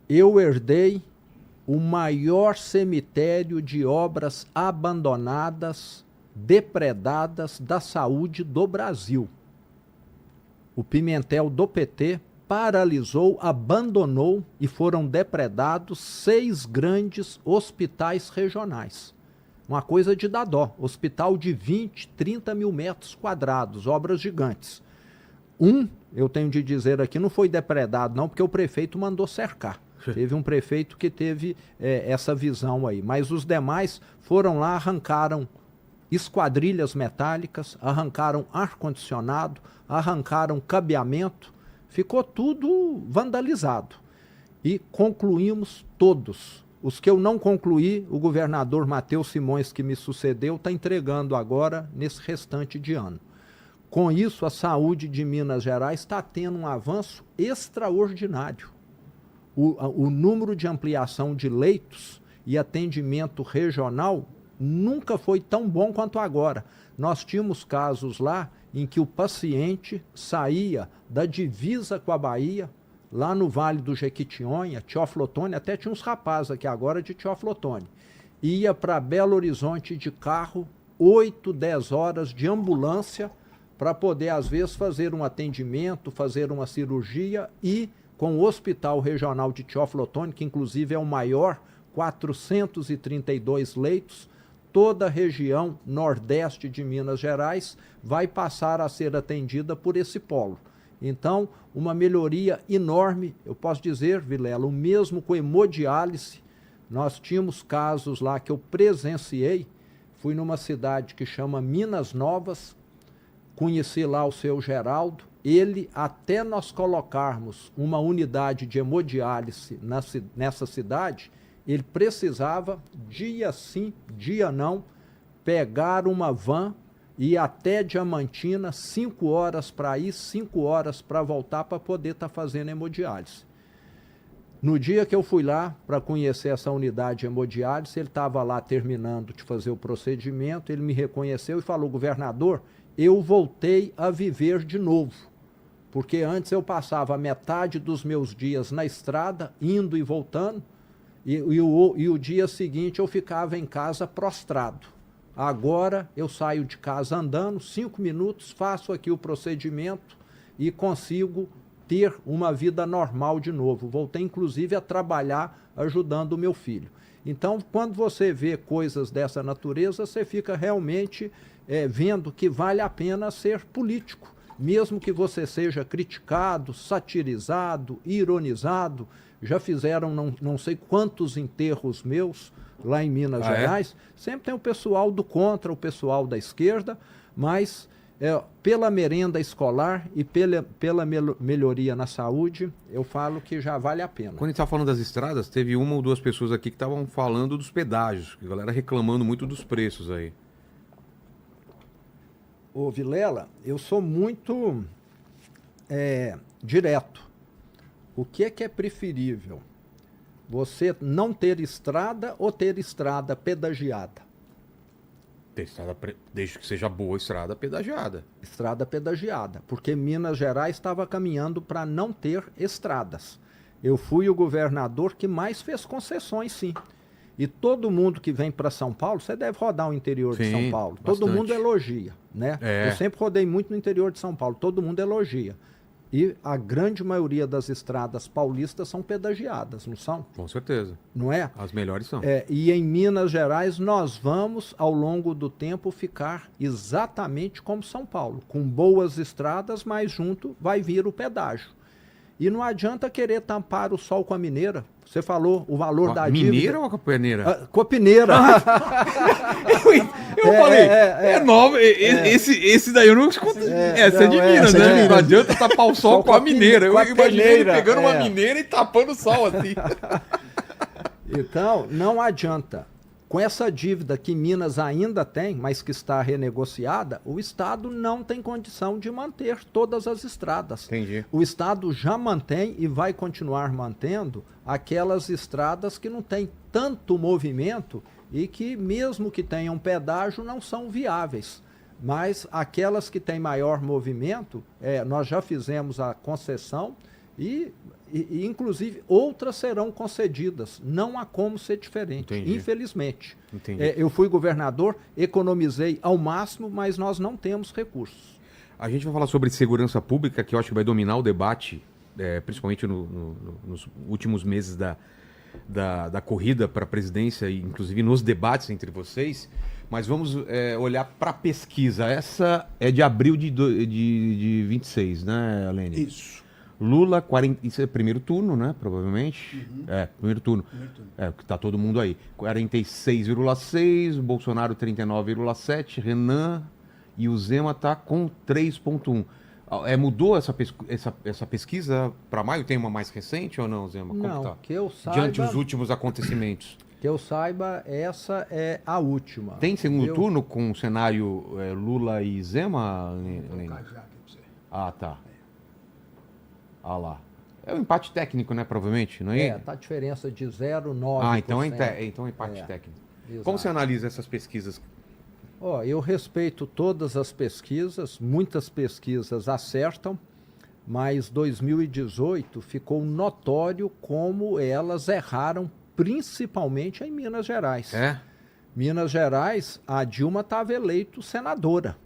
eu herdei o maior cemitério de obras abandonadas, depredadas da saúde do Brasil. O Pimentel do PT paralisou, abandonou e foram depredados 6 grandes hospitais regionais. Uma coisa de dar dó. Hospital de 20, 30 mil metros quadrados, obras gigantes. Eu tenho de dizer aqui, não foi depredado não, porque o prefeito mandou cercar. Teve um prefeito que teve essa visão aí. Mas os demais foram lá, arrancaram esquadrilhas metálicas, arrancaram ar-condicionado, arrancaram cabeamento, ficou tudo vandalizado. E concluímos todos. Os que eu não concluí, o governador Matheus Simões, que me sucedeu, está entregando agora nesse restante de ano. Com isso, a saúde de Minas Gerais está tendo um avanço extraordinário. O número de ampliação de leitos e atendimento regional nunca foi tão bom quanto agora. Nós tínhamos casos lá em que o paciente saía da divisa com a Bahia, lá no Vale do Jequitinhonha, Teoflotone, até tinha uns rapazes aqui agora de Teoflotone, ia para Belo Horizonte de carro, 8, 10 horas de ambulância, para poder, às vezes, fazer um atendimento, fazer uma cirurgia e com o Hospital Regional de Teoflotone, que inclusive é o maior, 432 leitos, toda a região nordeste de Minas Gerais vai passar a ser atendida por esse polo. Então, uma melhoria enorme, eu posso dizer, Vilela, o mesmo com hemodiálise. Nós tínhamos casos lá que eu presenciei, fui numa cidade que chama Minas Novas, conheci lá o seu Geraldo, ele, até nós colocarmos uma unidade de hemodiálise nessa cidade, ele precisava, dia sim, dia não, pegar uma van e ir até Diamantina, 5 horas para ir, 5 horas para voltar, para poder estar fazendo hemodiálise. No dia que eu fui lá para conhecer essa unidade de hemodiálise, ele estava lá terminando de fazer o procedimento, ele me reconheceu e falou: governador, eu voltei a viver de novo, porque antes eu passava metade dos meus dias na estrada, indo e voltando, e o dia seguinte eu ficava em casa prostrado. Agora eu saio de casa andando, 5 minutos, faço aqui o procedimento e consigo ter uma vida normal de novo. Voltei inclusive a trabalhar ajudando o meu filho. Então, quando você vê coisas dessa natureza, você fica realmente vendo que vale a pena ser político. Mesmo que você seja criticado, satirizado, ironizado, já fizeram não sei quantos enterros meus lá em Minas Gerais. Sempre tem o pessoal do contra, o pessoal da esquerda, mas pela merenda escolar e pela melhoria na saúde, eu falo que já vale a pena. Quando a gente está falando das estradas, teve uma ou duas pessoas aqui que estavam falando dos pedágios, a galera reclamando muito dos preços aí. Ô Vilela, eu sou muito direto. O que é preferível? Você não ter estrada ou ter estrada pedagiada? Ter estrada, desde que seja boa estrada pedagiada. Estrada pedagiada, porque Minas Gerais estava caminhando para não ter estradas. Eu fui o governador que mais fez concessões, sim. E todo mundo que vem para São Paulo, você deve rodar o interior de São Paulo, bastante. Todo mundo elogia, né? Eu sempre rodei muito no interior de São Paulo, todo mundo elogia. E a grande maioria das estradas paulistas são pedagiadas, não são? Com certeza. Não é? As melhores são. E em Minas Gerais nós vamos, ao longo do tempo, ficar exatamente como São Paulo, com boas estradas, mas junto vai vir o pedágio. E não adianta querer tampar o sol com a mineira. Você falou o valor da dívida. Mineira ou copineira? Copineira. Eu falei, nova. Esse daí eu não escuto. Essa é de Minas, né? Não adianta tapar o sol com a mineira. Eu imaginei ele pegando uma mineira e tapando o sol assim. Então, não adianta. Com essa dívida que Minas ainda tem, mas que está renegociada, o Estado não tem condição de manter todas as estradas. Entendi. O Estado já mantém e vai continuar mantendo aquelas estradas que não têm tanto movimento e que, mesmo que tenham pedágio, não são viáveis. Mas aquelas que têm maior movimento, nós já fizemos a concessão E, inclusive, outras serão concedidas. Não há como ser diferente, Entendi. infelizmente. Entendi. Eu fui governador, economizei ao máximo, mas nós não temos recursos. A gente vai falar sobre segurança pública, que eu acho que vai dominar o debate, principalmente nos últimos meses da corrida para a presidência, e inclusive nos debates entre vocês. Mas vamos olhar para a pesquisa. Essa é de abril de 26, né, Alene? Isso. Lula, isso é primeiro turno, né? Provavelmente. Uhum. Primeiro turno. Que tá todo mundo aí. 46,6, Bolsonaro 39,7, Renan e o Zema tá com 3,1. Mudou essa pesquisa para maio? Tem uma mais recente ou não, Zema? Como Não, tá? que eu saiba... Diante dos últimos acontecimentos. Que eu saiba, essa é a última. Tem segundo turno com o cenário Lula e Zema, Alene? Ah, tá. Ah lá. É um empate técnico, né, provavelmente, não é? Tá a diferença de 0,9%. Ah, então é empate técnico. Exato. Como você analisa essas pesquisas? Eu respeito todas as pesquisas, muitas pesquisas acertam, mas 2018 ficou notório como elas erraram, principalmente em Minas Gerais. Minas Gerais, a Dilma estava eleita senadora.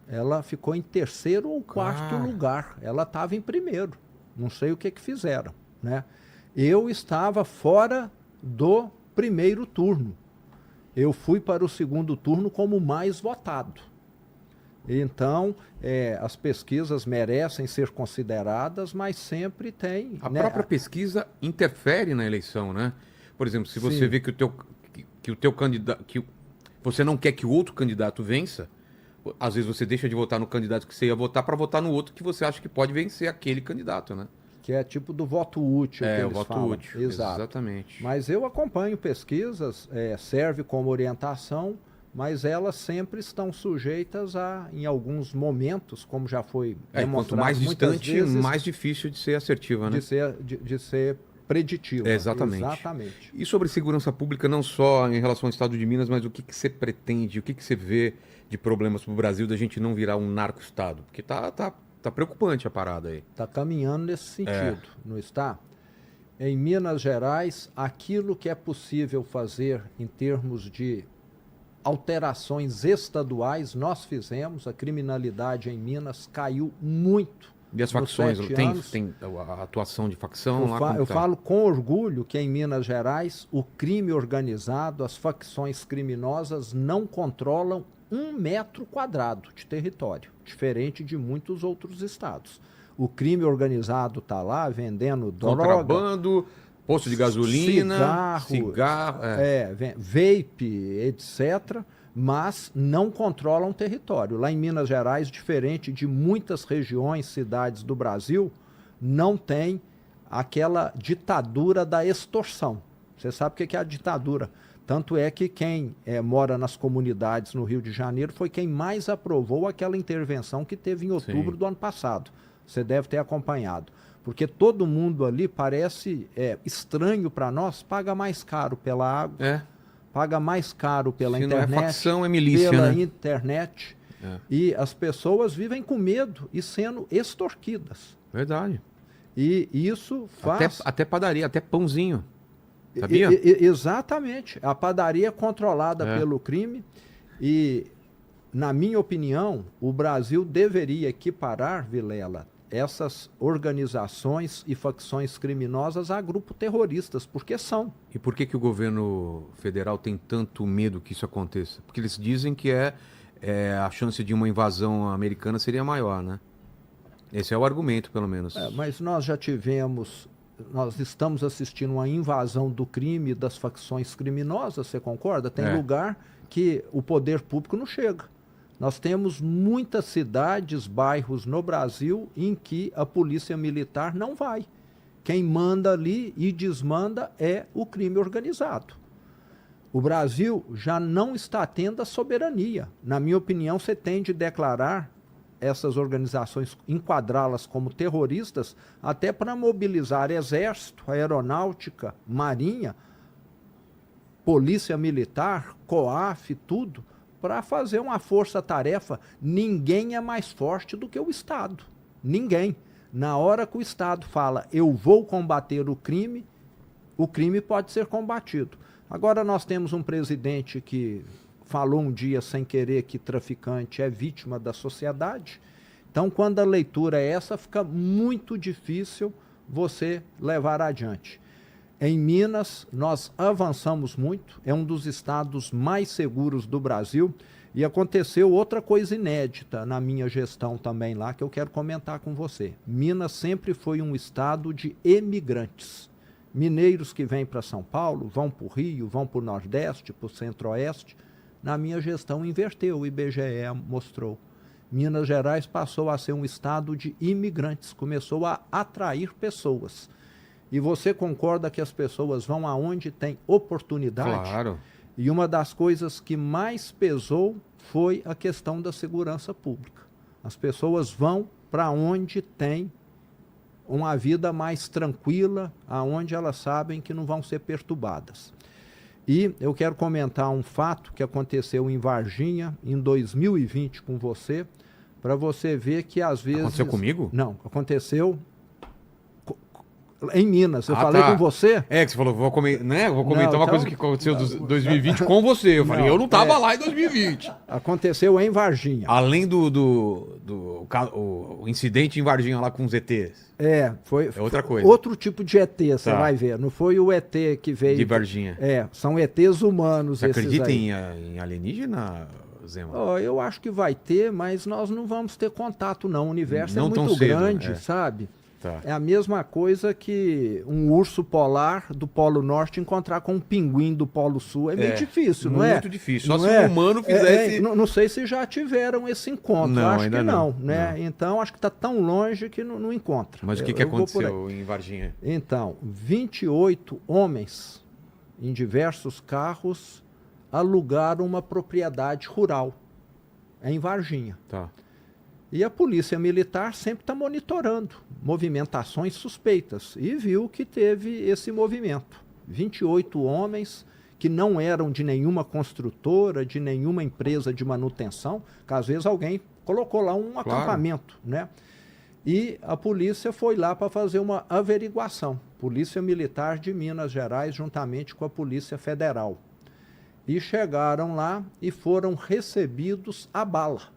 Ela ficou em terceiro ou quarto lugar. Ela estava em primeiro. Não sei o que fizeram, né? Eu estava fora do primeiro turno. Eu fui para o segundo turno como mais votado. Então, as pesquisas merecem ser consideradas, mas sempre tem... A própria pesquisa interfere na eleição, né? Por exemplo, se você vê que o teu candidato... que você não quer que o outro candidato vença, às vezes você deixa de votar no candidato que você ia votar para votar no outro que você acha que pode vencer aquele candidato, né? Que é tipo do voto útil. O voto útil. Exato. Exatamente. Mas eu acompanho pesquisas, serve como orientação, mas elas sempre estão sujeitas a, em alguns momentos, como já foi demonstrado quanto mais distante, vezes, mais difícil de ser assertiva, né? De ser preditiva. Exatamente. E sobre segurança pública, não só em relação ao Estado de Minas, mas o que você pretende, o que você vê de problemas para o Brasil da gente não virar um narco-estado? Porque tá preocupante a parada aí. Está caminhando nesse sentido, não está? Em Minas Gerais, aquilo que é possível fazer em termos de alterações estaduais, nós fizemos. A criminalidade em Minas caiu muito. E as facções? Tem a atuação de facção lá? Eu falo com orgulho que em Minas Gerais o crime organizado, as facções criminosas não controlam 1 metro quadrado de território, diferente de muitos outros estados. O crime organizado está lá vendendo droga, contrabando, posto de gasolina, cigarro, vape, etc., mas não controlam território. Lá em Minas Gerais, diferente de muitas regiões, cidades do Brasil, não tem aquela ditadura da extorsão. Você sabe o que é a ditadura? Tanto é que quem mora nas comunidades no Rio de Janeiro foi quem mais aprovou aquela intervenção que teve em outubro do ano passado. Você deve ter acompanhado. Porque todo mundo ali parece estranho para nós, paga mais caro pela água, paga mais caro pela internet. Não é facção, é milícia, pela né? internet. E as pessoas vivem com medo e sendo extorquidas. Verdade. E isso faz... Até padaria, até pãozinho. Sabia? Exatamente. A padaria é controlada pelo crime e, na minha opinião, o Brasil deveria equiparar, Vilela, essas organizações e facções criminosas a grupos terroristas, porque são. E por que o governo federal tem tanto medo que isso aconteça? Porque eles dizem que a chance de uma invasão americana seria maior, né? Esse é o argumento, pelo menos. Mas nós já tivemos... Nós estamos assistindo uma invasão do crime das facções criminosas, você concorda? Tem lugar que o poder público não chega. Nós temos muitas cidades, bairros no Brasil em que a polícia militar não vai. Quem manda ali e desmanda é o crime organizado. O Brasil já não está tendo a soberania. Na minha opinião, você tem de declarar essas organizações, enquadrá-las como terroristas, até para mobilizar exército, aeronáutica, marinha, polícia militar, COAF, tudo, para fazer uma força-tarefa. Ninguém é mais forte do que o Estado. Ninguém. Na hora que o Estado fala, eu vou combater o crime pode ser combatido. Agora nós temos um presidente que falou um dia sem querer que traficante é vítima da sociedade. Então, quando a leitura é essa, fica muito difícil você levar adiante. Em Minas, nós avançamos muito, é um dos estados mais seguros do Brasil, e aconteceu outra coisa inédita na minha gestão também lá, que eu quero comentar com você. Minas sempre foi um estado de emigrantes. Mineiros que vêm para São Paulo, vão para o Rio, vão para o Nordeste, para o Centro-Oeste. Na minha gestão inverteu, o IBGE mostrou. Minas Gerais passou a ser um estado de imigrantes, começou a atrair pessoas. E você concorda que as pessoas vão aonde tem oportunidade? Claro. E uma das coisas que mais pesou foi a questão da segurança pública. As pessoas vão para onde tem uma vida mais tranquila, aonde elas sabem que não vão ser perturbadas. E eu quero comentar um fato que aconteceu em Varginha, em 2020, com você, para você ver que às vezes... Aconteceu comigo? Não, aconteceu em Minas. Eu falei com você? É, que você falou, vou comentar uma coisa que aconteceu em 2020 com você. Eu falei, não, eu não estava lá em 2020. Aconteceu em Varginha. Além do incidente em Varginha lá com os ETs. É outra coisa. Outro tipo de ET, você Tá. vai ver. Não foi o ET que veio... De Varginha. São ETs humanos. Você acredita aí. em alienígena, Zema? Eu acho que vai ter, mas nós não vamos ter contato não. O universo Não é tão muito cedo, grande, é. sabe? Tá. É a mesma coisa que um urso polar do Polo Norte encontrar com um pinguim do Polo Sul. É meio difícil, não é? Muito difícil. Só Não se é? um humano fizesse... Não sei se já tiveram esse encontro. Não, Acho ainda que não. né? Não. Então, acho que está tão longe que não encontra. Mas o que Eu vou por aí. aconteceu em Varginha? Então, 28 homens em diversos carros alugaram uma propriedade rural em Varginha. Tá. E a polícia militar sempre está monitorando movimentações suspeitas e viu que teve esse movimento. 28 homens que não eram de nenhuma construtora, de nenhuma empresa de manutenção, que às vezes alguém colocou lá um acampamento, né? E a polícia foi lá para fazer uma averiguação. Polícia Militar de Minas Gerais, juntamente com a Polícia Federal. E chegaram lá e foram recebidos a bala.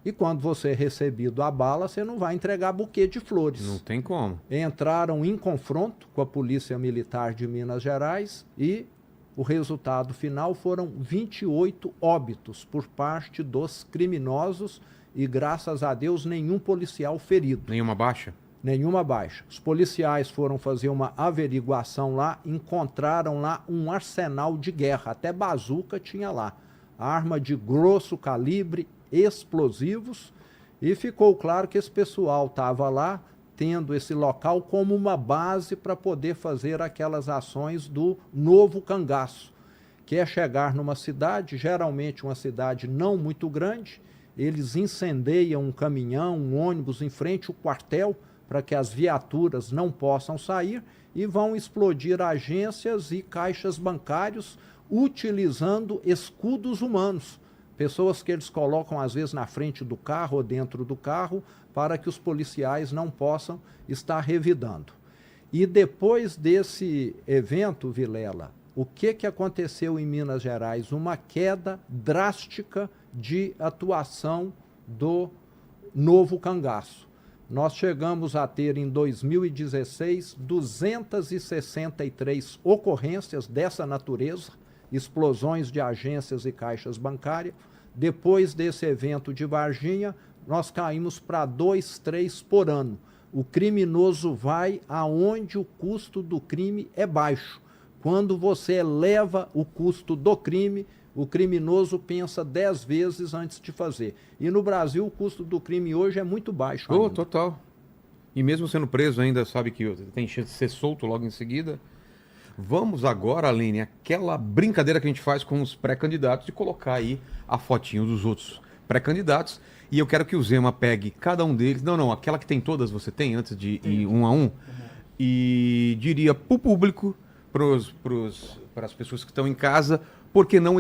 E quando você é recebido a bala, você não vai entregar buquê de flores. Não tem como. Entraram em confronto com a Polícia Militar de Minas Gerais e o resultado final foram 28 óbitos por parte dos criminosos e, graças a Deus, nenhum policial ferido. Nenhuma baixa? Nenhuma baixa. Os policiais foram fazer uma averiguação lá, encontraram lá um arsenal de guerra, até bazuca tinha lá. Arma de grosso calibre, explosivos, e ficou claro que esse pessoal estava lá tendo esse local como uma base para poder fazer aquelas ações do novo cangaço, que é chegar numa cidade, geralmente uma cidade não muito grande, eles incendeiam um caminhão, um ônibus em frente ao quartel para que as viaturas não possam sair e vão explodir agências e caixas bancários utilizando escudos humanos. Pessoas que eles colocam, às vezes, na frente do carro ou dentro do carro, para que os policiais não possam estar revidando. E depois desse evento, Vilela, o que aconteceu em Minas Gerais? Uma queda drástica de atuação do novo cangaço. Nós chegamos a ter, em 2016, 263 ocorrências dessa natureza, explosões de agências e caixas bancárias. Depois desse evento de Varginha, nós caímos para 2, 3 por ano. O criminoso vai aonde o custo do crime é baixo. Quando você eleva o custo do crime, o criminoso pensa 10 vezes antes de fazer. E no Brasil, o custo do crime hoje é muito baixo. Total. E mesmo sendo preso ainda, sabe que tem chance de ser solto logo em seguida. Vamos agora, Aline, aquela brincadeira que a gente faz com os pré-candidatos de colocar aí a fotinho dos outros pré-candidatos. E eu quero que o Zema pegue cada um deles. Não, aquela que tem todas você tem, antes de ir um a um. E diria para o público, para as pessoas que estão em casa, por que não